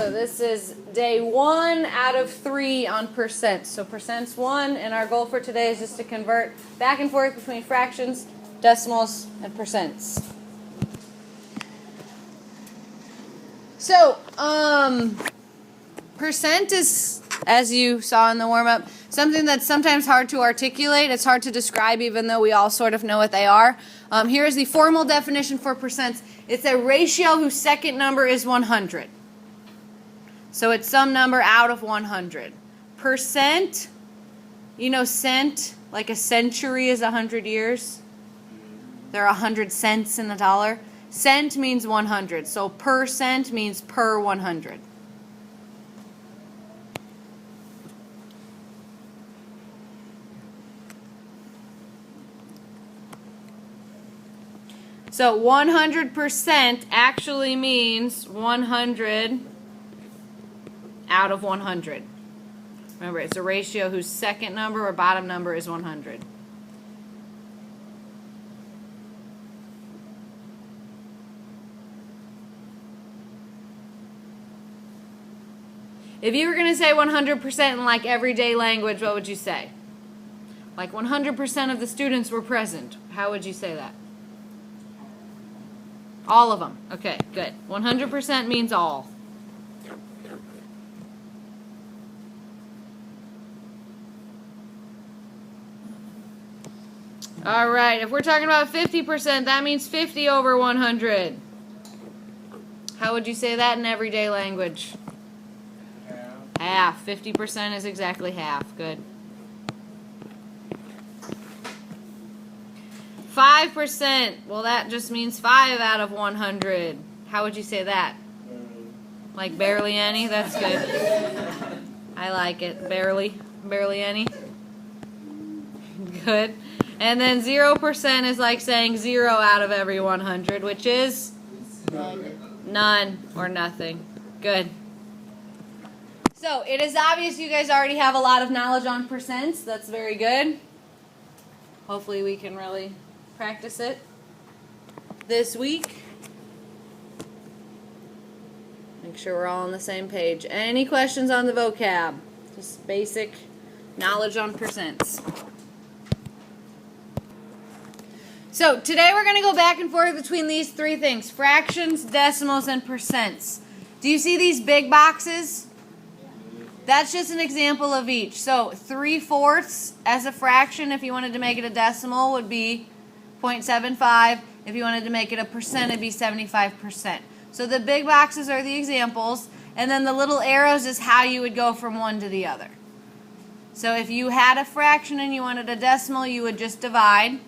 So this is day 1 out of 3 on percents. So percents 1, and our goal for today is just to convert back and forth between fractions, decimals, and percents. So, percent is, as you saw in the warm-up, something that's sometimes hard to articulate. It's hard to describe even though we all sort of know what they are. Here is the formal definition for percents. It's a ratio whose second number is 100. So it's some number out of 100. Percent, you know, cent, like a century is 100 years. There are 100 cents in a dollar. Cent means 100. So percent means per 100. So 100% actually means 100 out of 100. Remember, it's a ratio whose second number or bottom number is 100. If you were going to say 100% in like everyday language, what would you say? Like 100% of the students were present. How would you say that? All of them. Okay, good. 100% means all. All right, if we're talking about 50%, that means 50 over 100. How would you say that in everyday language? Half. 50% is exactly half. Good. 5%. Well, that just means 5 out of 100. How would you say that? Like barely any? That's good. I like it. Barely. Barely any. Good. And then 0% is like saying 0 out of every 100, which is? None or nothing. Good. So, it is obvious you guys already have a lot of knowledge on percents. That's very good. Hopefully we can really practice it this week. Make sure we're all on the same page. Any questions on the vocab? Just basic knowledge on percents. So, today we're going to go back and forth between these three things: fractions, decimals, and percents. Do you see these big boxes? That's just an example of each. So 3/4 as a fraction, if you wanted to make it a decimal, would be 0.75. If you wanted to make it a percent, it'd be 75%. So the big boxes are the examples, and then the little arrows is how you would go from one to the other. So if you had a fraction and you wanted a decimal, you would just divide.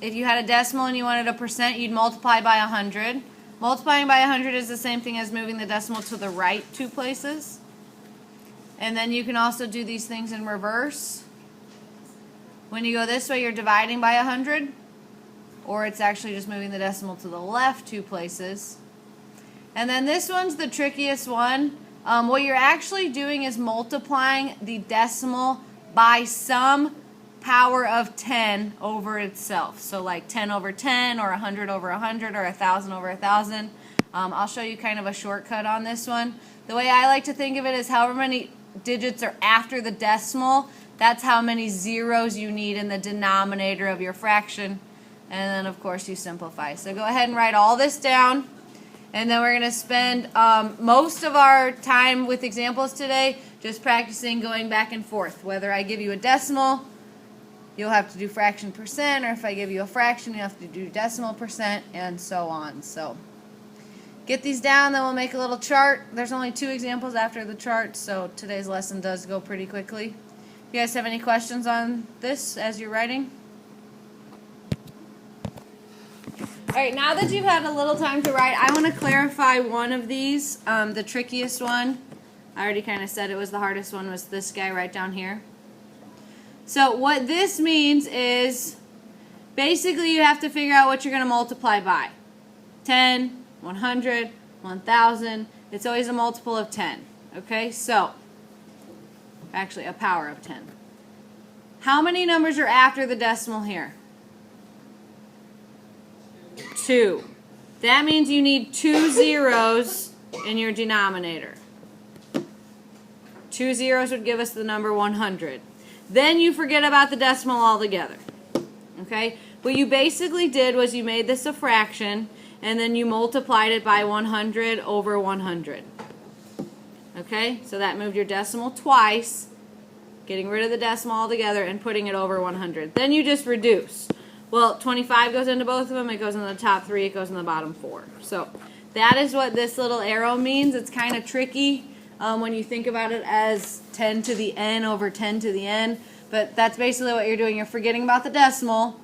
If you had a decimal and you wanted a percent, you'd multiply by 100. Multiplying by 100 is the same thing as moving the decimal to the right 2 places. And then you can also do these things in reverse. When you go this way, you're dividing by 100. Or it's actually just moving the decimal to the left 2 places. And then this one's the trickiest one. What you're actually doing is multiplying the decimal by some power of 10 over itself. So like 10 over 10 or 100 over 100 or 1,000 over 1,000. I'll show you kind of a shortcut on this one. The way I like to think of it is however many digits are after the decimal, that's how many zeros you need in the denominator of your fraction. And then of course you simplify. So go ahead and write all this down. And then we're going to spend most of our time with examples today just practicing going back and forth. Whether I give you a decimal, you'll have to do fraction percent, or if I give you a fraction, you have to do decimal percent, and so on. So get these down, then we'll make a little chart. There's only 2 examples after the chart, so today's lesson does go pretty quickly. You guys have any questions on this as you're writing? Alright, now that you've had a little time to write, I want to clarify one of these, the trickiest one. I already kind of said it was the hardest one, was this guy right down here. So what this means is basically you have to figure out what you're going to multiply by. 10, 100, 1,000. It's always a multiple of 10. Okay, so actually a power of 10. How many numbers are after the decimal here? 2. That means you need 2 zeros in your denominator. 2 zeros would give us the number 100. Then you forget about the decimal altogether. Okay? What you basically did was you made this a fraction, and then you multiplied it by 100 over 100. Okay? So that moved your decimal twice, getting rid of the decimal altogether and putting it over 100. Then you just reduce. Well, 25 goes into both of them. It goes in the top 3. It goes in the bottom 4. So that is what this little arrow means. It's kind of tricky when you think about it as 10 to the n over 10 to the n. But that's basically what you're doing. You're forgetting about the decimal,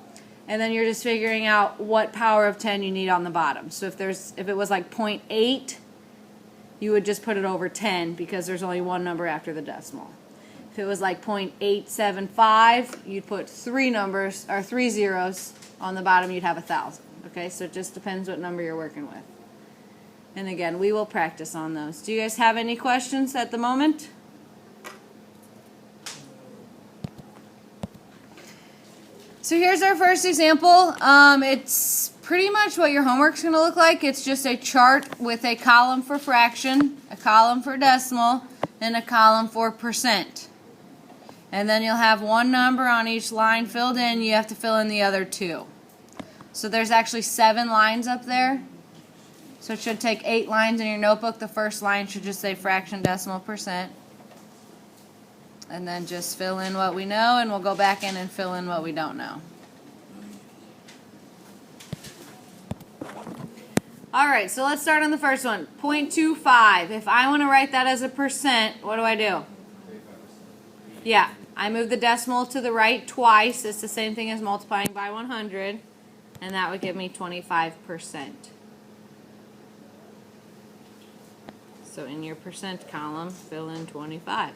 and then you're just figuring out what power of 10 you need on the bottom. So if it was like 0.8, you would just put it over 10 because there's only one number after the decimal. If it was like 0.875, you'd put 3 numbers or 3 zeros on the bottom. You'd have 1,000. Okay, so it just depends what number you're working with. And again, we will practice on those. Do you guys have any questions at the moment? So here's our first example. It's pretty much what your homework's going to look like. It's just a chart with a column for fraction, a column for decimal, and a column for percent. And then you'll have one number on each line filled in. You have to fill in the other 2. So there's actually 7 lines up there. So it should take 8 lines in your notebook. The first line should just say fraction, decimal, percent. And then just fill in what we know, and we'll go back in and fill in what we don't know. Alright, so let's start on the first one. 0.25. If I want to write that as a percent, what do? Yeah, I move the decimal to the right twice. It's the same thing as multiplying by 100. And that would give me 25%. So in your percent column, fill in 25%.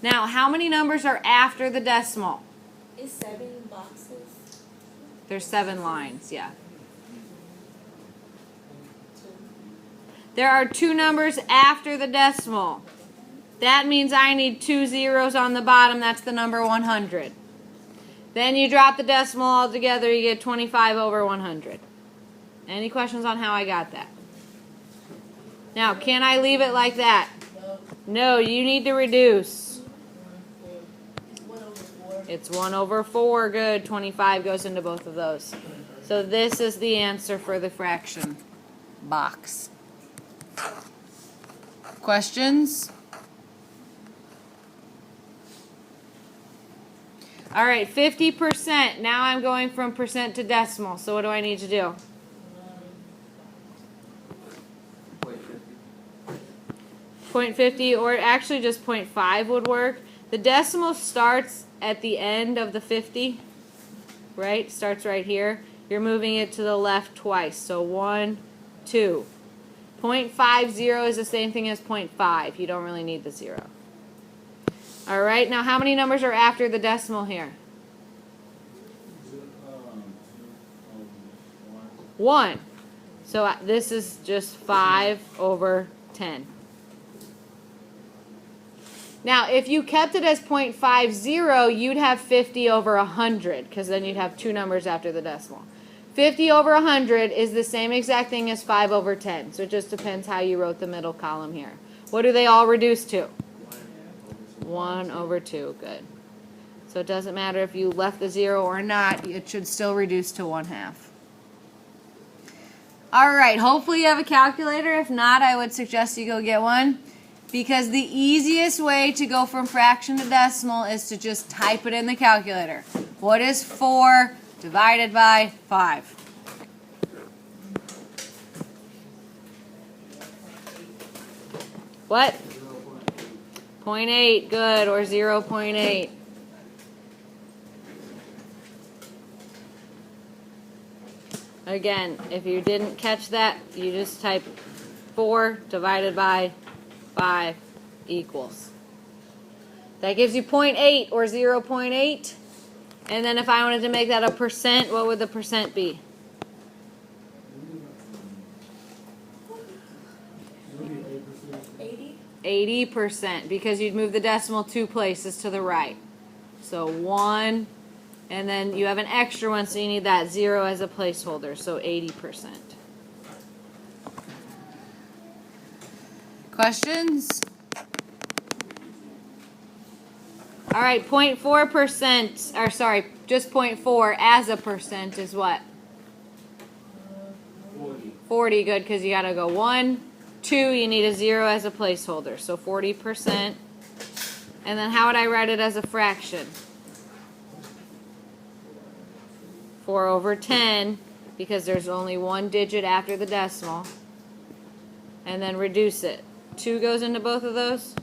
Now, how many numbers are after the decimal? Is 7 boxes? There's 7 lines, yeah. There are 2 numbers after the decimal. That means I need 2 zeros on the bottom. That's the number 100. Then you drop the decimal all together, you get 25 over 100. Any questions on how I got that? Now, can I leave it like that? No, you need to reduce. It's 1 over 4. Good. 25 goes into both of those. So this is the answer for the fraction box. Questions? All right, 50%. Now I'm going from percent to decimal. So what do I need to do? 0.50, or actually just 0.5 would work. The decimal starts at the end of the 50, right? Starts right here. You're moving it to the left twice. So 1, 2. 0.50 is the same thing as 0.5. You don't really need the 0. All right, now how many numbers are after the decimal here? 1. So this is just 5 over 10. Now, if you kept it as 0.50, you'd have 50 over 100, because then you'd have 2 numbers after the decimal. 50 over 100 is the same exact thing as 5 over 10, so it just depends how you wrote the middle column here. What do they all reduce to? 1 over 2, good. So it doesn't matter if you left the 0 or not, it should still reduce to 1/2. Alright, hopefully you have a calculator. If not, I would suggest you go get one. Because the easiest way to go from fraction to decimal is to just type it in the calculator. What is 4 divided by 5? What? 0.8, good, or 0.8. Again, if you didn't catch that, you just type 4 divided by 5 equals. That gives you 0.8 or 0.8. And then if I wanted to make that a percent, what would the percent be? 80%, because you'd move the decimal 2 places to the right. So 1, and then you have an extra one, so you need that 0 as a placeholder, so 80%. Questions? All right, 0.4%, or sorry, just 0.4 as a percent is what? 40, good, because you got to go 1, 2, you need a 0 as a placeholder, so 40%. And then how would I write it as a fraction? 4 over 10, because there's only one digit after the decimal. And then reduce it. 2 goes into both of those.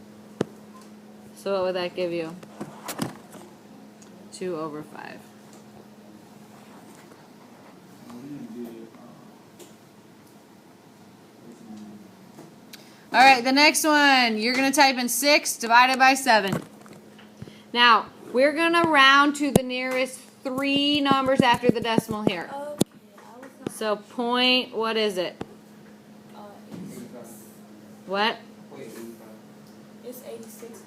So what would that give you? 2 over 5. All right, the next one, you're going to type in 6 divided by 7. Now, we're going to round to the nearest 3 numbers after the decimal here. Okay, So point, what is it? 86. What? It's 86 because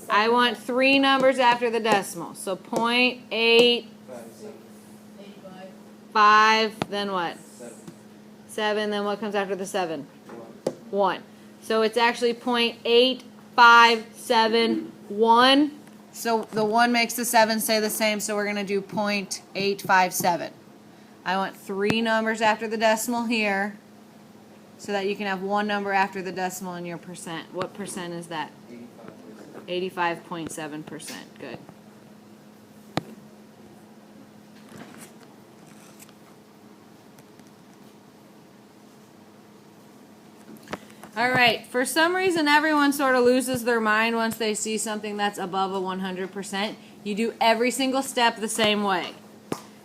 of I want 3 numbers after the decimal. So 0.8, 5, then what? 7, then what comes after the 7? 1. So it's actually 0.8571. So the 1 makes the 7 stay the same, so we're going to do 0.857. I want 3 numbers after the decimal here so that you can have 1 number after the decimal in your percent. What percent is that? 85.7%. Good. All right, for some reason everyone sort of loses their mind once they see something that's above a 100%. You do every single step the same way.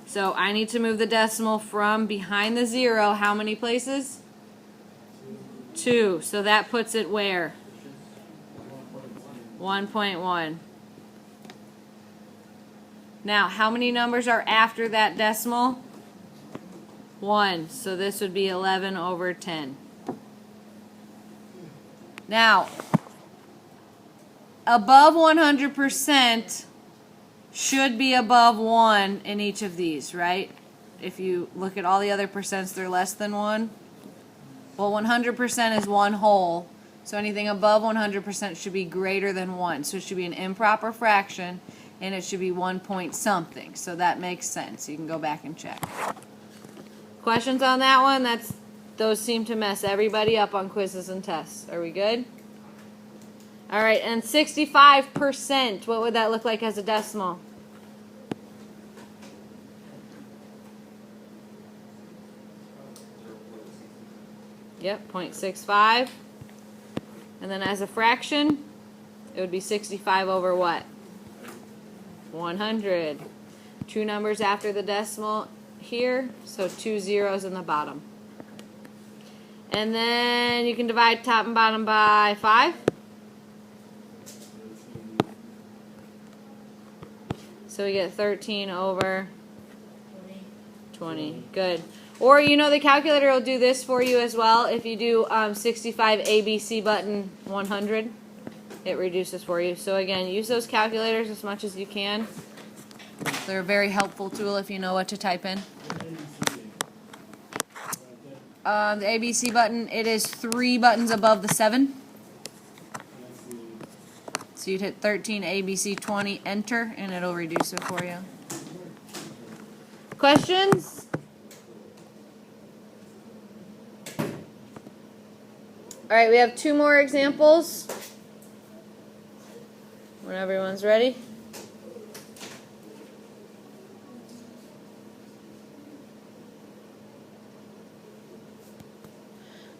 So I need to move the decimal from behind the 0, how many places? 2. So that puts it where? 1.1. Now, how many numbers are after that decimal? 1. So this would be 11 over 10. Now, above 100% should be above 1 in each of these, right? If you look at all the other percents, they're less than 1. Well, 100% is 1 whole, so anything above 100% should be greater than 1. So it should be an improper fraction, and it should be 1 point something. So that makes sense. You can go back and check. Questions on that one? Those seem to mess everybody up on quizzes and tests. Are we good? All right, and 65%, what would that look like as a decimal? Yep, 0.65. And then as a fraction, it would be 65 over what? 100. 2 numbers after the decimal here, so 2 zeros in the bottom. And then you can divide top and bottom by 5. So we get 13 over 20. Good. Or, the calculator will do this for you as well. If you do 65 ABC button 100, it reduces for you. So again, use those calculators as much as you can. They're a very helpful tool if you know what to type in. The ABC button, it is 3 buttons above the 7. So you'd hit 13, ABC 20, enter, and it'll reduce it for you. Questions? All right, we have 2 more examples. When everyone's ready.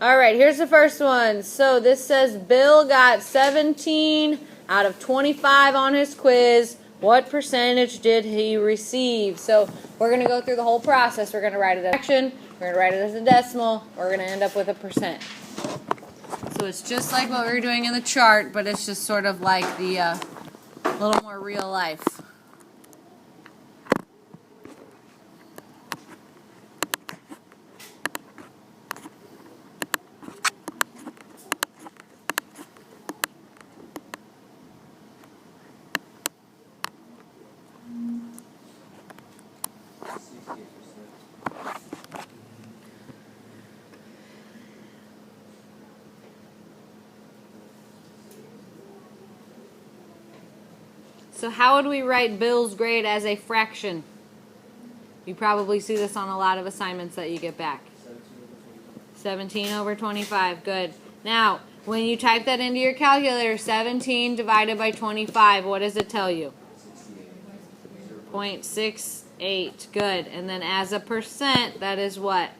All right, here's the first one. So this says Bill got 17 out of 25 on his quiz. What percentage did he receive? So we're going to go through the whole process. We're going to write it as a fraction. We're going to write it as a decimal. We're going to end up with a percent. So it's just like what we were doing in the chart, but it's just sort of like the little more real life. So how would we write Bill's grade as a fraction? You probably see this on a lot of assignments that you get back. 17 over 25. Good. Now, when you type that into your calculator, 17 divided by 25, what does it tell you? 0.68. Good. And then as a percent, that is what?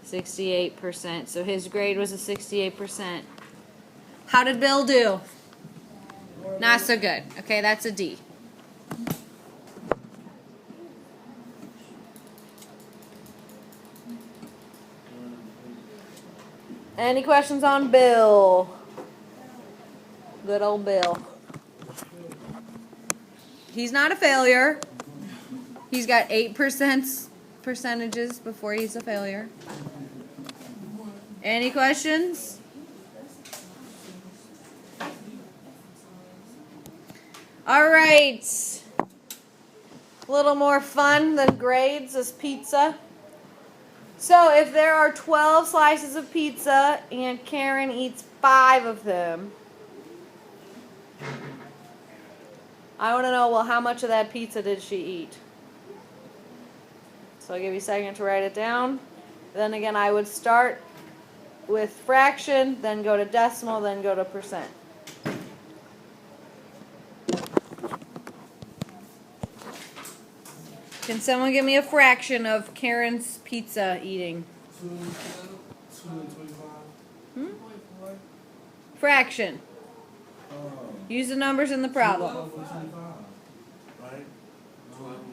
68%. So his grade was a 68%. How did Bill do? Not so good. Okay, that's a D. Any questions on Bill? Good old Bill. He's not a failure. He's got 8% percentages before he's a failure. Any questions? All right. A little more fun than grades is pizza. So if there are 12 slices of pizza and Karen eats 5 of them, I want to know, well, how much of that pizza did she eat? So I'll give you a second to write it down. Then again, I would start with fraction, then go to decimal, then go to percent. Can someone give me a fraction of Karen's pizza eating? 2 and 25. Fraction. Use the numbers in the problem. 12 and 25, right?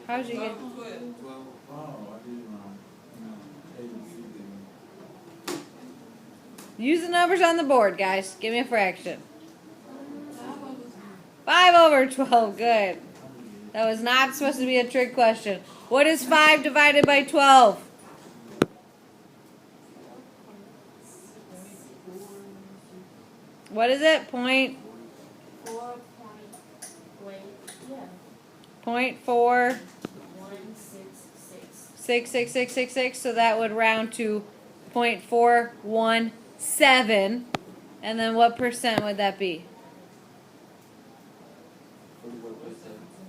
How did you get? 12. Oh, I did wrong. A, B, C, D. Use the numbers on the board, guys. Give me a fraction. 5 over 12. Good. That was not supposed to be a trick question. What is 5 divided by 12? What is it? Point 4. 66666. So that would round to 0.417. And then what percent would that be?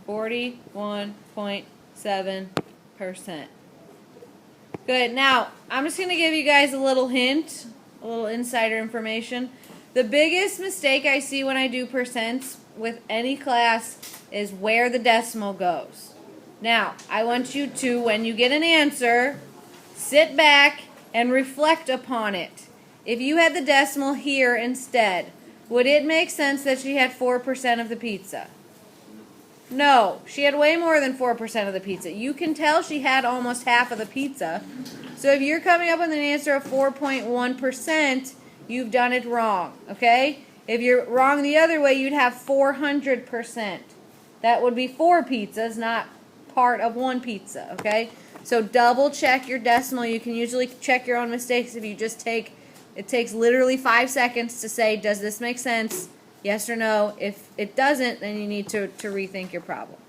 41.7%. Good. Now, I'm just going to give you guys a little hint, a little insider information. The biggest mistake I see when I do percents with any class is where the decimal goes. Now, I want you to, when you get an answer, sit back and reflect upon it. If you had the decimal here instead, would it make sense that she had 4% of the pizza? No, she had way more than 4% of the pizza. You can tell she had almost half of the pizza. So if you're coming up with an answer of 4.1%, you've done it wrong, okay? If you're wrong the other way, you'd have 400%. That would be 4 pizzas, not part of 1 pizza, okay? So double check your decimal. You can usually check your own mistakes if you just take, it takes literally 5 seconds to say, does this make sense? Yes or no. If it doesn't, then you need to rethink your problem.